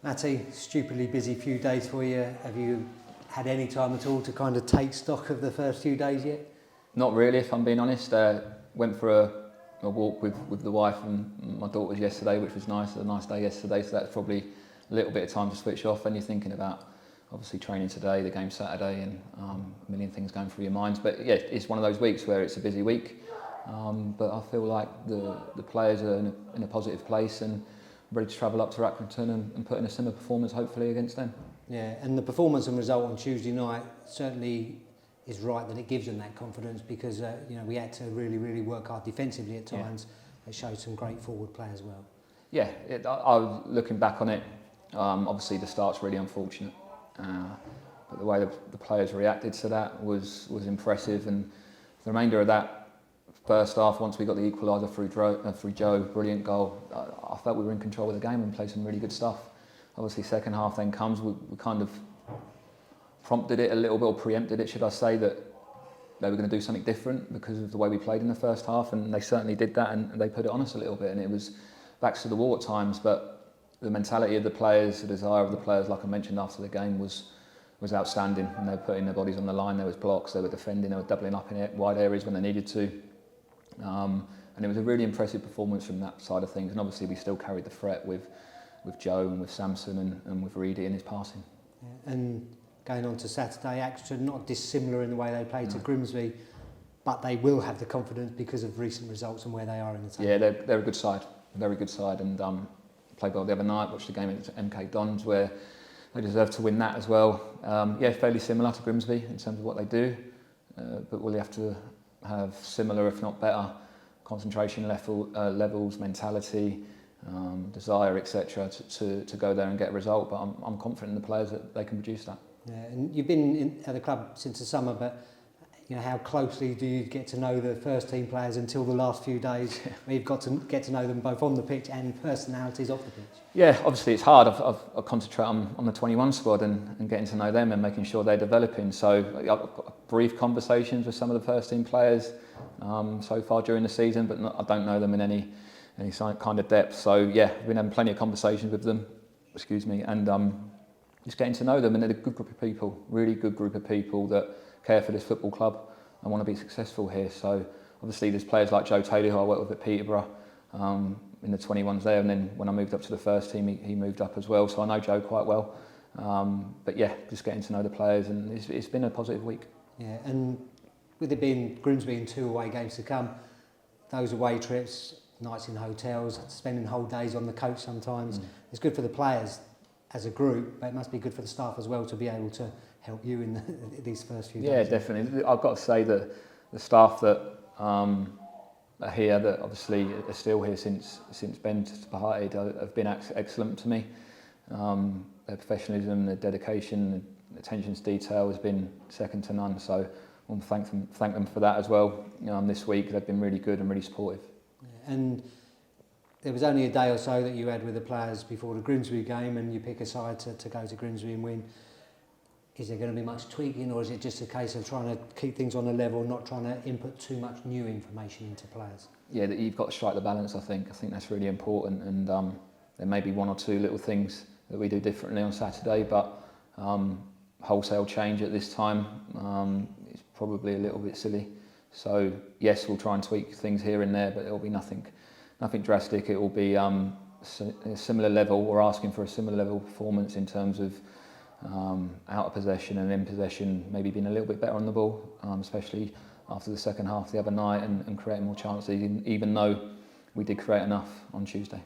Matty, stupidly busy few days for you. Have you had any time at all to kind of take stock of the first few days yet? Not really, if I'm being honest. Went for a walk with the wife and my daughters yesterday, which was nice. It was a nice day yesterday, so that's probably a little bit of time to switch off. And you're thinking about obviously training today, the game Saturday, and a million things going through your minds. But yeah, it's one of those weeks where it's a busy week. But I feel like the players are in a positive place and ready to travel up to Accrington and put in a similar performance, hopefully, against them. Yeah, and the performance and result on Tuesday night certainly is right that it gives them that confidence, because we had to really work hard defensively at times. Yeah. It showed some great forward play as well. Yeah, I was looking back on it. Obviously, the start's really unfortunate, but the way the players reacted to that was impressive, and the remainder of that first half, once we got the equaliser through Joe, brilliant goal, I felt we were in control of the game and played some really good stuff. Obviously, second half then comes, we kind of prompted it a little bit, or preempted it, should I say, that they were going to do something different because of the way we played in the first half, and they certainly did that, and they put it on us a little bit, and it was backs to the wall at times. But the mentality of the players, the desire of the players, like I mentioned after the game, was outstanding, and they were putting their bodies on the line. There was blocks, they were defending, they were doubling up in wide areas when they needed to. And it was a really impressive performance from that side of things, and obviously we still carried the threat with Joe and with Samson and with Reedy in his passing. Yeah. And going on to Saturday, Accrington not dissimilar in the way they played to Grimsby, but they will have the confidence because of recent results and where they are in the table. Yeah, they're a good side, a very good side, and played well the other night. Watched the game at MK Dons where they deserve to win that as well. Fairly similar to Grimsby in terms of what they do, but we'll have to have similar, if not better, concentration levels, mentality, desire, etc. to go there and get a result. But I'm confident in the players that they can produce that. Yeah, and you've been at the club since the summer, but how closely do you get to know the first team players until the last few days, where you've got to get to know them both on the pitch and personalities off the pitch? Yeah, obviously it's hard. I've concentrate on the 21 squad and getting to know them and making sure they're developing. So I've got brief conversations with some of the first team players so far during the season, but I don't know them in any kind of depth. So yeah, we've been having plenty of conversations with them, and just getting to know them. And they're a good group of people, really good group of people that care for this football club and want to be successful here. So obviously there's players like Joe Taylor, who I worked with at Peterborough, in the 21s there, and then when I moved up to the first team, he moved up as well. So I know Joe quite well. But yeah, just getting to know the players, and it's been a positive week. Yeah, and with it being Grimsby and 2 away games to come, those away trips, nights in hotels, spending whole days on the coach sometimes, it's good for the players as a group, but it must be good for the staff as well to be able to help you in these first few days. Yeah, definitely. I've got to say that the staff that are here, that obviously are still here since Ben departed, have been excellent to me. Their professionalism, their dedication, the attention to detail has been second to none. So I want to thank them for that as well. This week they've been really good and really supportive. Yeah, and there was only a day or so that you had with the players before the Grimsby game, and you pick a side to go to Grimsby and win. Is there going to be much tweaking, or is it just a case of trying to keep things on a level, not trying to input too much new information into players? Yeah, that you've got to strike the balance, I think. I think that's really important, and there may be one or two little things that we do differently on Saturday, but wholesale change at this time is probably a little bit silly. So yes, we'll try and tweak things here and there, but it'll be nothing drastic. It will be a similar level. We're asking for a similar level of performance in terms of out of possession and in possession, maybe being a little bit better on the ball, especially after the second half the other night, and creating more chances, even though we did create enough on Tuesday.